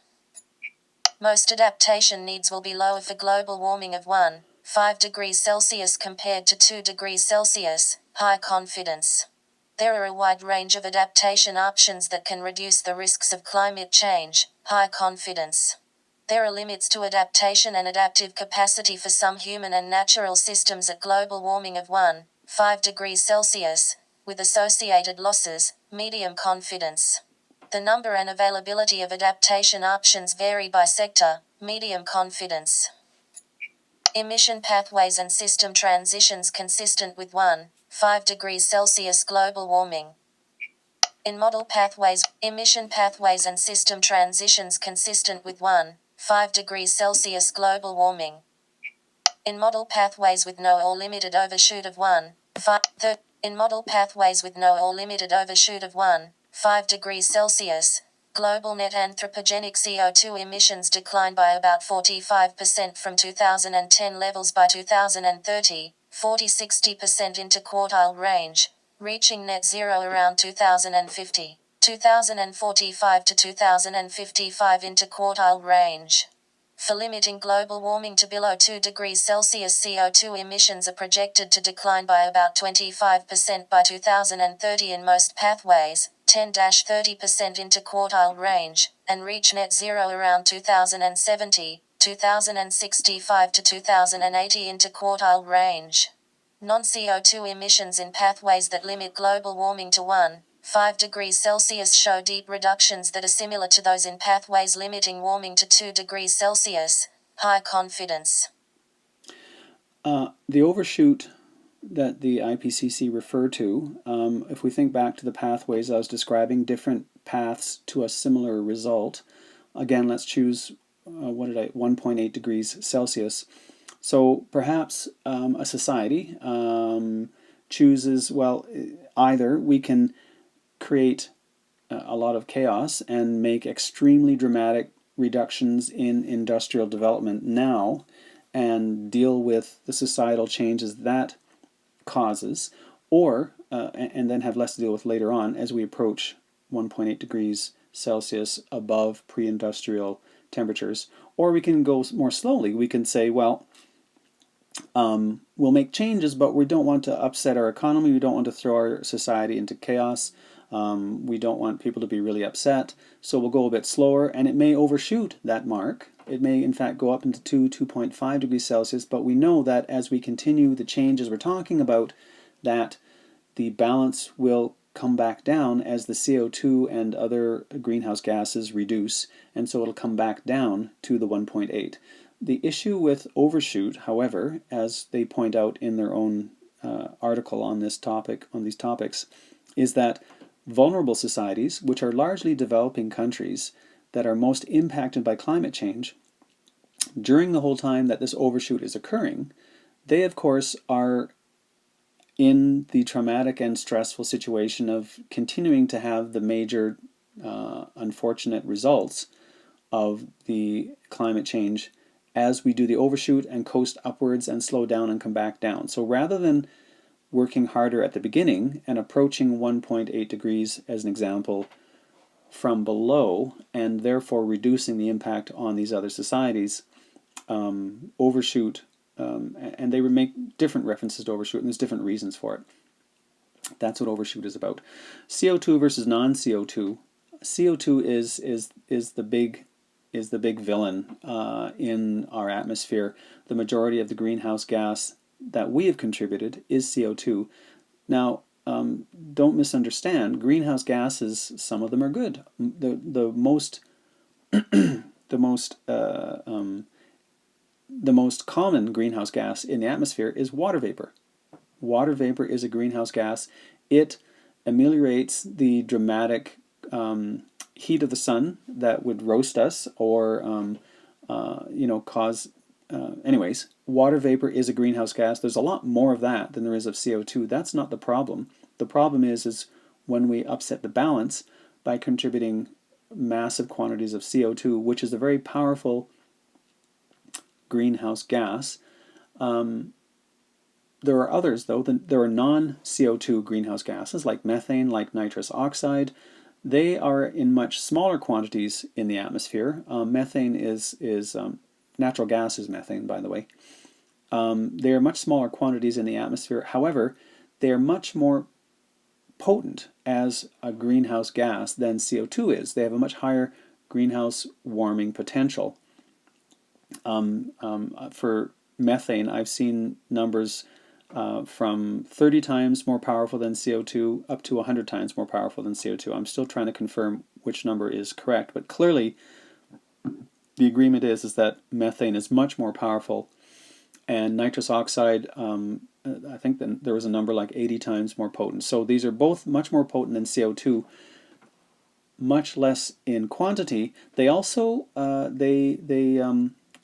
Most adaptation needs will be lower for global warming of 1.5 degrees Celsius compared to 2 degrees Celsius, high confidence. There are a wide range of adaptation options that can reduce the risks of climate change, high confidence. There are limits to adaptation and adaptive capacity for some human and natural systems at global warming of 1.5 degrees Celsius, with associated losses, medium confidence. The number and availability of adaptation options vary by sector, medium confidence. Emission pathways and system transitions consistent with 1.5 degrees Celsius global warming. In model pathways, emission pathways and system transitions consistent with 1.5 degrees Celsius global warming. In model pathways with no or limited overshoot of 1.5 in model pathways with no or limited overshoot of 1.5 degrees Celsius, global net anthropogenic CO2 emissions decline by about 45% from 2010 levels by 2030, 40-60% interquartile range, reaching net zero around 2050, 2045 to 2055 interquartile range. For limiting global warming to below 2 degrees Celsius, CO2 emissions are projected to decline by about 25% by 2030 in most pathways, 10-30% interquartile range, and reach net zero around 2070, 2065 to 2080 interquartile range. Non-CO2 emissions in pathways that limit global warming to 1.5 degrees Celsius show deep reductions that are similar to those in pathways limiting warming to 2 degrees Celsius, high confidence. The overshoot that the IPCC referred to, if we think back to the pathways I was describing, different paths to a similar result, again, let's choose, 1.8 degrees Celsius. So perhaps a society chooses, either we can create a lot of chaos and make extremely dramatic reductions in industrial development now and deal with the societal changes that causes, or and then have less to deal with later on as we approach 1.8 degrees Celsius above pre-industrial temperatures. Or we can go more slowly. We can say, we'll make changes, but we don't want to upset our economy. We don't want to throw our society into chaos. We don't want people to be really upset. So we'll go a bit slower, and it may overshoot that mark. It may, in fact, go up into 2.5 degrees Celsius, but we know that as we continue the changes we're talking about, that the balance will come back down as the CO2 and other greenhouse gases reduce, and so it'll come back down to the 1.8. The issue with overshoot, however, as they point out in their own article on this topic, on these topics, is that vulnerable societies, which are largely developing countries that are most impacted by climate change, during the whole time that this overshoot is occurring, they of course are in the traumatic and stressful situation of continuing to have the major unfortunate results of the climate change as we do the overshoot and coast upwards and slow down and come back down. So rather than working harder at the beginning and approaching 1.8 degrees as an example from below, and therefore reducing the impact on these other societies, overshoot, and they would make different references to overshoot, and there's different reasons for it. That's what overshoot is about. CO2 versus non-CO2. CO2 is the big villain in our atmosphere. The majority of the greenhouse gas that we have contributed is CO2. Now, don't misunderstand. Greenhouse gases, some of them are good. The most common greenhouse gas in the atmosphere is water vapor. Water vapor is a greenhouse gas. It ameliorates the dramatic heat of the sun that would roast us or cause. Anyways, water vapor is a greenhouse gas. There's a lot more of that than there is of CO2. That's not the problem. The problem is when we upset the balance by contributing massive quantities of CO2, which is a very powerful greenhouse gas. There are others, though. There are non-CO2 greenhouse gases, like methane, like nitrous oxide. They are in much smaller quantities in the atmosphere. Methane is natural gas is methane, by the way. They are much smaller quantities in the atmosphere. However, they are much more potent as a greenhouse gas than CO2 is. They have a much higher greenhouse warming potential. For methane, I've seen numbers from 30 times more powerful than CO2 up to 100 times more powerful than CO2. I'm still trying to confirm which number is correct, but clearly the agreement is that methane is much more powerful, and nitrous oxide, I think that there was a number like 80 times more potent. So these are both much more potent than CO2, much less in quantity. They also they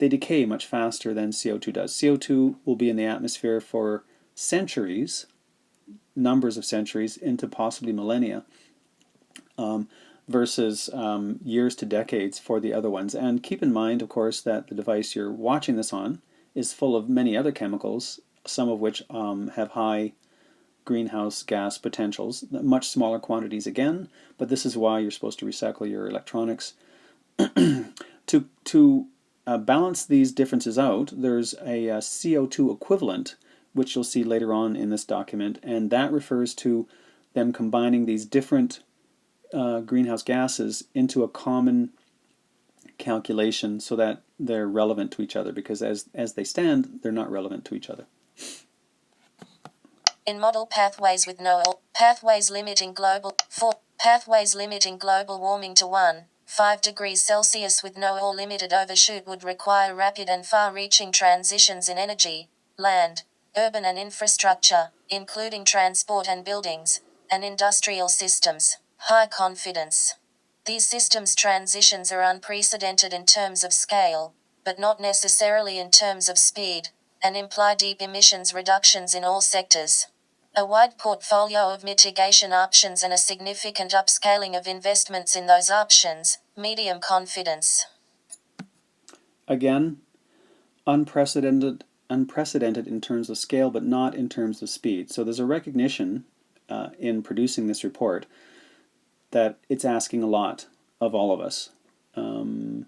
decay much faster than CO2 does. CO2 will be in the atmosphere for centuries, numbers of centuries, into possibly millennia, versus years to decades for the other ones. And keep in mind, of course, that the device you're watching this on is full of many other chemicals, some of which have high greenhouse gas potentials, much smaller quantities again, but this is why you're supposed to recycle your electronics. To balance these differences out, there's a CO2 equivalent, which you'll see later on in this document, and that refers to them combining these different greenhouse gases into a common calculation so that they're relevant to each other, because as they stand, they're not relevant to each other. In model pathways with no pathways limiting global warming to 1.5 degrees Celsius with no or limited overshoot would require rapid and far-reaching transitions in energy, land, urban and infrastructure, including transport and buildings, and industrial systems. High confidence. These systems transitions are unprecedented in terms of scale, but not necessarily in terms of speed, and imply deep emissions reductions in all sectors. A wide portfolio of mitigation options and a significant upscaling of investments in those options. Medium confidence. Again, unprecedented in terms of scale, but not in terms of speed. So there's a recognition in producing this report that it's asking a lot of all of us. And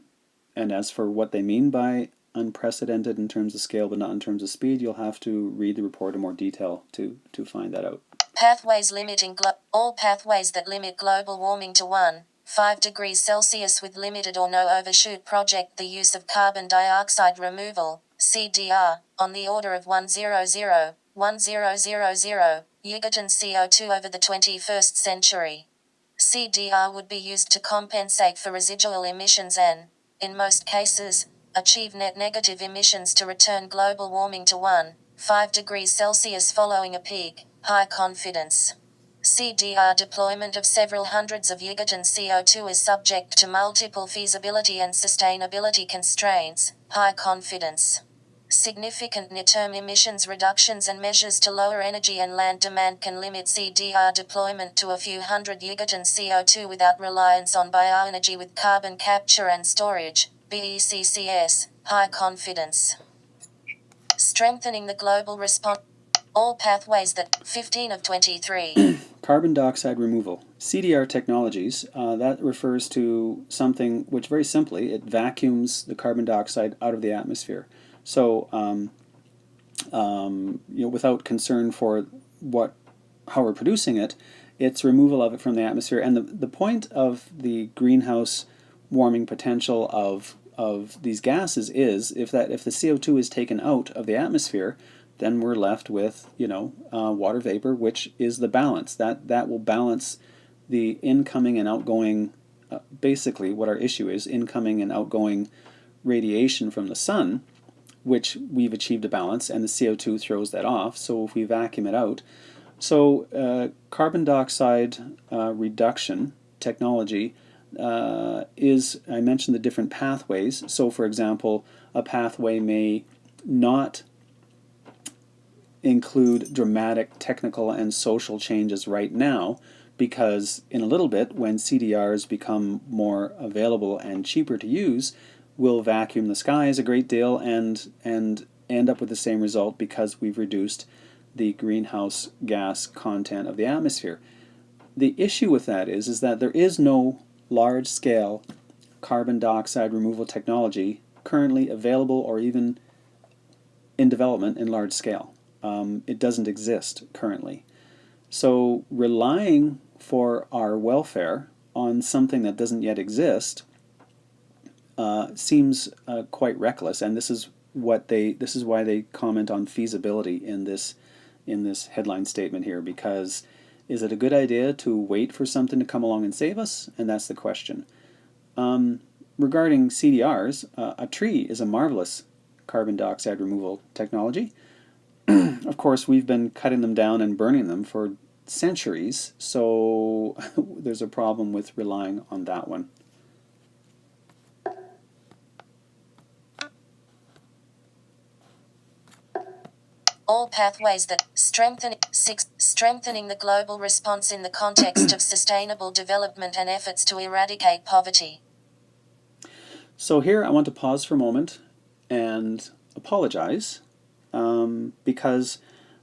as for what they mean by unprecedented in terms of scale but not in terms of speed, you'll have to read the report in more detail to find that out. Pathways limiting all pathways that limit global warming to 1.5 degrees Celsius with limited or no overshoot project the use of carbon dioxide removal, CDR, on the order of 100,000 gigaton CO2 over the 21st century. CDR would be used to compensate for residual emissions and, in most cases, achieve net negative emissions to return global warming to 1.5 degrees Celsius following a peak. High confidence. CDR deployment of several hundreds of gigaton CO2 is subject to multiple feasibility and sustainability constraints. High confidence. Significant near-term emissions reductions and measures to lower energy and land demand can limit CDR deployment to a few hundred gigaton CO2 without reliance on bioenergy with carbon capture and storage, BECCS. High confidence. Strengthening the global response. All pathways that 15 of 23. Carbon dioxide removal. CDR technologies, that refers to something which very simply, it vacuums the carbon dioxide out of the atmosphere. So, without concern for how we're producing it, it's removal of it from the atmosphere. And the point of the greenhouse warming potential of these gases is if the CO2 is taken out of the atmosphere, then we're left with water vapor, which is the balance. That will balance the incoming and outgoing, basically what our issue is, incoming and outgoing radiation from the sun, which we've achieved a balance, and the CO2 throws that off. So if we vacuum it out, carbon dioxide reduction technology is, I mentioned the different pathways. So for example, a pathway may not include dramatic technical and social changes right now, because in a little bit, when CDRs become more available and cheaper to use, we'll vacuum the skies a great deal and end up with the same result because we've reduced the greenhouse gas content of the atmosphere. The issue with that is that there is no large-scale carbon dioxide removal technology currently available or even in development in large scale. It doesn't exist currently. So relying for our welfare on something that doesn't yet exist seems quite reckless, and this is why they comment on feasibility in this headline statement here, because is it a good idea to wait for something to come along and save us? And that's the question. Regarding CDRs, a tree is a marvelous carbon dioxide removal technology. Of course, we've been cutting them down and burning them for centuries, so there's a problem with relying on that one. All pathways that strengthening the global response in the context of sustainable development and efforts to eradicate poverty. So here I want to pause for a moment and apologize because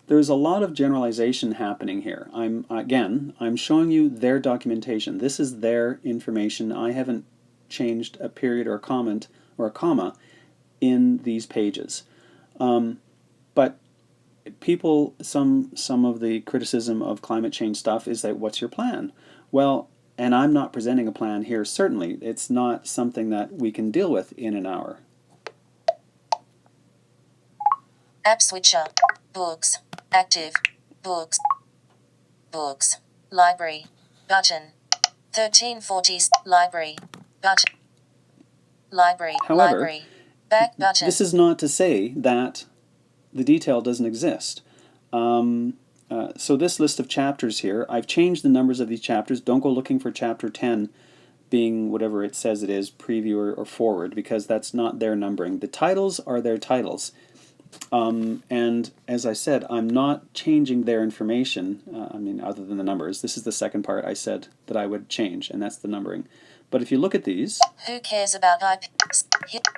there's a lot of generalization happening here. I'm showing you their documentation. This is their information. I haven't changed a period or a comment or a comma in these pages. But people, some of the criticism of climate change stuff is that, what's your plan? Well, and I'm not presenting a plan here, certainly. It's not something that we can deal with in an hour. App switcher. Books. Active. Books. Books. Library. Button. 1340s. Library. Button. Library. However, library. Back button. This is not to say that the detail doesn't exist. So this list of chapters here, I've changed the numbers of these chapters. Don't go looking for chapter 10 being whatever it says it is, preview or forward, because that's not their numbering. The titles are their titles. And as I said, I'm not changing their information, other than the numbers. This is the second part I said that I would change, and that's the numbering. But if you look at these... Who cares about IPCC?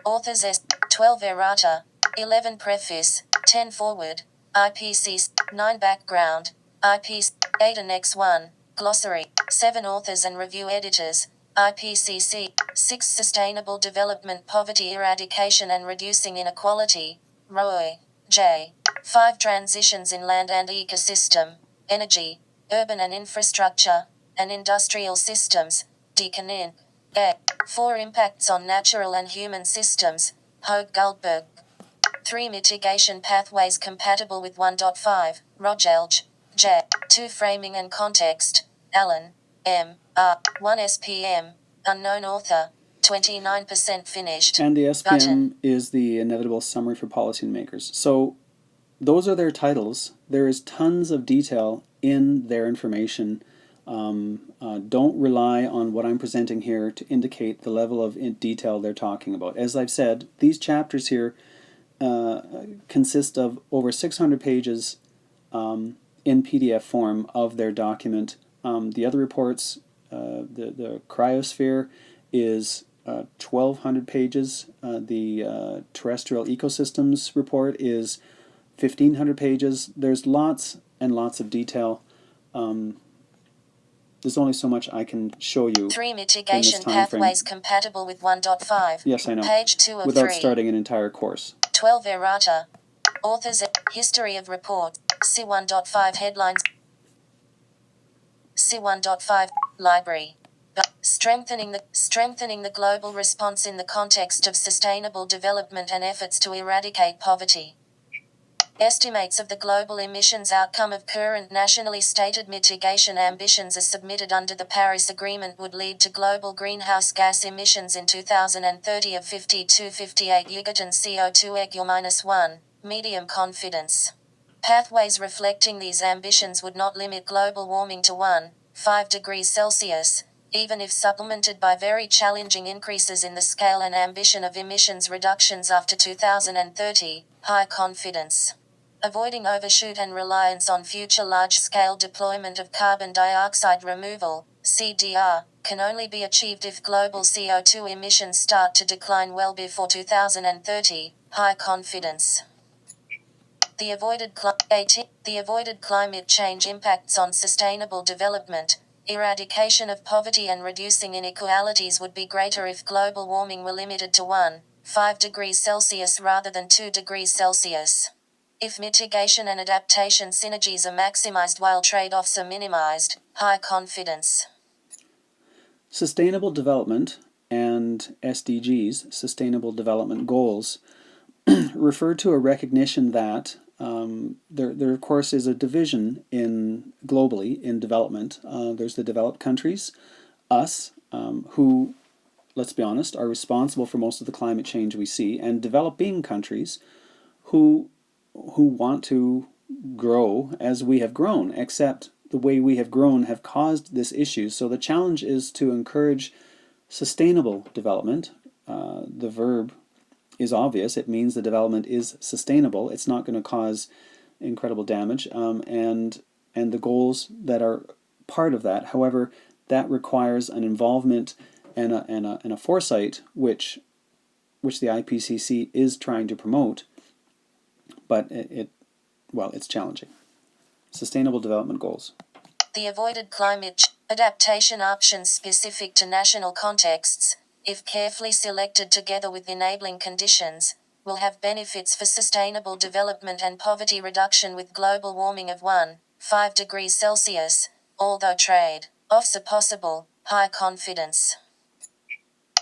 Authors 12 errata, 11 preface, 10 forward, IPCC, 9 background, IPCC, 8 annex 1, glossary, 7 authors and review editors, IPCC, 6 sustainable development, poverty eradication and reducing inequality, Roy, J. 5 transitions in land and ecosystem, energy, urban and infrastructure, and industrial systems, Deacon Inc. 4 impacts on natural and human systems, Hogue Goldberg. 3 mitigation pathways compatible with 1.5, Rogelj, J. 2 framing and context, Allen, M. R. 1 SPM, unknown author, 29% finished. And the SPM button. is the inevitable summary for policymakers. So those are their titles. There is tons of detail in their information. Don't rely on what I'm presenting here to indicate the level of detail they're talking about. As I've said, these chapters here consist of over 600 pages in PDF form of their document. The other reports, the cryosphere is 1,200 pages. The terrestrial ecosystems report is 1,500 pages. There's lots and lots of detail. There's only so much I can show you 3 in this mitigation time frame. pathways compatible with 1.5. Yes, I know. Page 2 of Without 3. starting an entire course. 12 errata. Authors history of report. C1.5 headlines. C1.5 library. Strengthening the global response in the context of sustainable development and efforts to eradicate poverty. Estimates of the global emissions outcome of current nationally stated mitigation ambitions as submitted under the Paris Agreement would lead to global greenhouse gas emissions in 2030 of 50-58 gigatons CO2 eq-1, medium confidence. Pathways reflecting these ambitions would not limit global warming to 1.5 degrees Celsius, even if supplemented by very challenging increases in the scale and ambition of emissions reductions after 2030, high confidence. Avoiding overshoot and reliance on future large-scale deployment of carbon dioxide removal, CDR, can only be achieved if global CO2 emissions start to decline well before 2030, high confidence. The avoided climate change impacts on sustainable development, eradication of poverty and reducing inequalities would be greater if global warming were limited to 1.5 degrees Celsius rather than 2 degrees Celsius. If mitigation and adaptation synergies are maximized while trade-offs are minimized, high confidence. Sustainable development and SDGs, Sustainable Development Goals, refer to a recognition that there of course is a division globally in development. There's the developed countries, us, who, let's be honest, are responsible for most of the climate change we see, and developing countries who want to grow as we have grown, except the way we have grown have caused this issue. So the challenge is to encourage sustainable development. The verb is obvious. It means the development is sustainable. It's not going to cause incredible damage, and the goals that are part of that. However, that requires an involvement and a foresight which the IPCC is trying to promote, but it's challenging. Sustainable Development Goals. The avoided climate adaptation options specific to national contexts, if carefully selected together with enabling conditions, will have benefits for sustainable development and poverty reduction with global warming of 1.5 degrees Celsius, although trade-offs are possible, high confidence.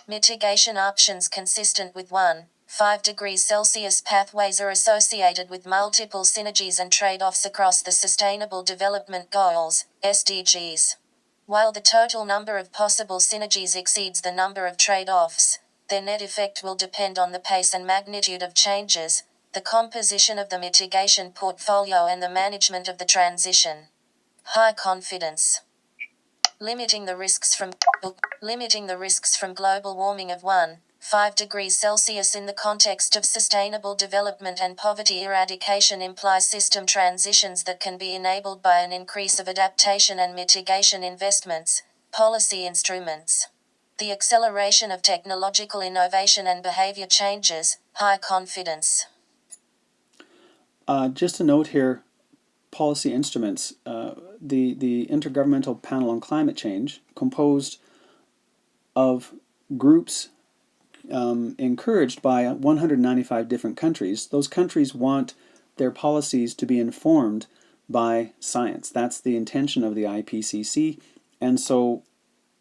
Mitigation options consistent with 1.5 degrees Celsius pathways are associated with multiple synergies and trade-offs across the Sustainable Development Goals, SDGs. While the total number of possible synergies exceeds the number of trade-offs, their net effect will depend on the pace and magnitude of changes, the composition of the mitigation portfolio and the management of the transition. High confidence. Limiting the risks from global warming of 1.5 degrees Celsius in the context of sustainable development and poverty eradication implies system transitions that can be enabled by an increase of adaptation and mitigation investments, policy instruments. The acceleration of technological innovation and behavior changes, high confidence. Just a note here, policy instruments. The Intergovernmental Panel on Climate Change, composed of groups encouraged by 195 different countries. Those countries want their policies to be informed by science. That's the intention of the IPCC. And so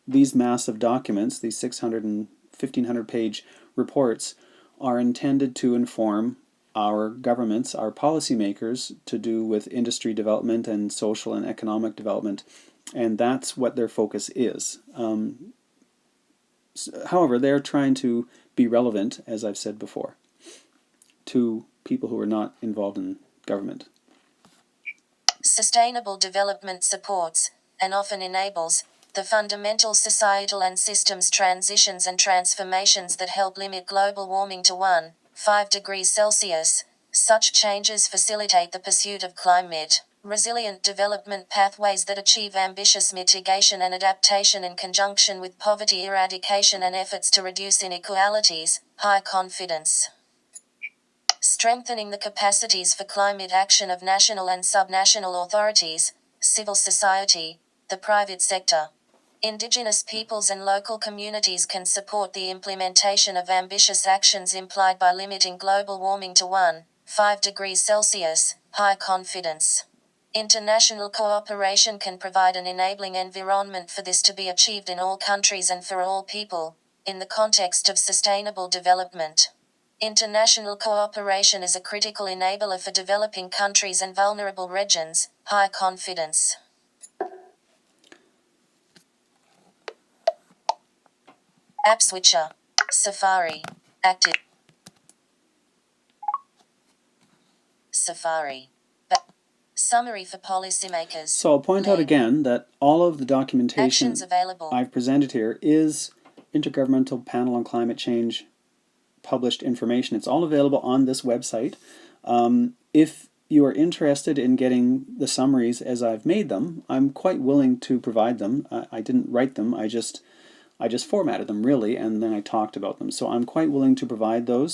these massive documents, these 600 and 1,500 page reports, are intended to inform our governments, our policymakers, to do with industry development and social and economic development. And that's what their focus is. However, they're trying to be relevant, as I've said before, to people who are not involved in government. Sustainable development supports, and often enables, the fundamental societal and systems transitions and transformations that help limit global warming to 1.5 degrees Celsius. Such changes facilitate the pursuit of climate resilient development pathways that achieve ambitious mitigation and adaptation in conjunction with poverty eradication and efforts to reduce inequalities, high confidence. Strengthening the capacities for climate action of national and subnational authorities, civil society, the private sector. Indigenous peoples and local communities can support the implementation of ambitious actions implied by limiting global warming to 1.5 degrees Celsius, high confidence. International cooperation can provide an enabling environment for this to be achieved in all countries and for all people, in the context of sustainable development. International cooperation is a critical enabler for developing countries and vulnerable regions, high confidence. App Switcher. Safari. Active. Safari. Summary for policymakers. So I'll point out again that all of the documentation Actions available. I've presented here is Intergovernmental Panel on Climate Change published information. It's all available on this website. If you are interested in getting the summaries as I've made them, I'm quite willing to provide them. I didn't write them, I just formatted them really, and then I talked about them. So I'm quite willing to provide those.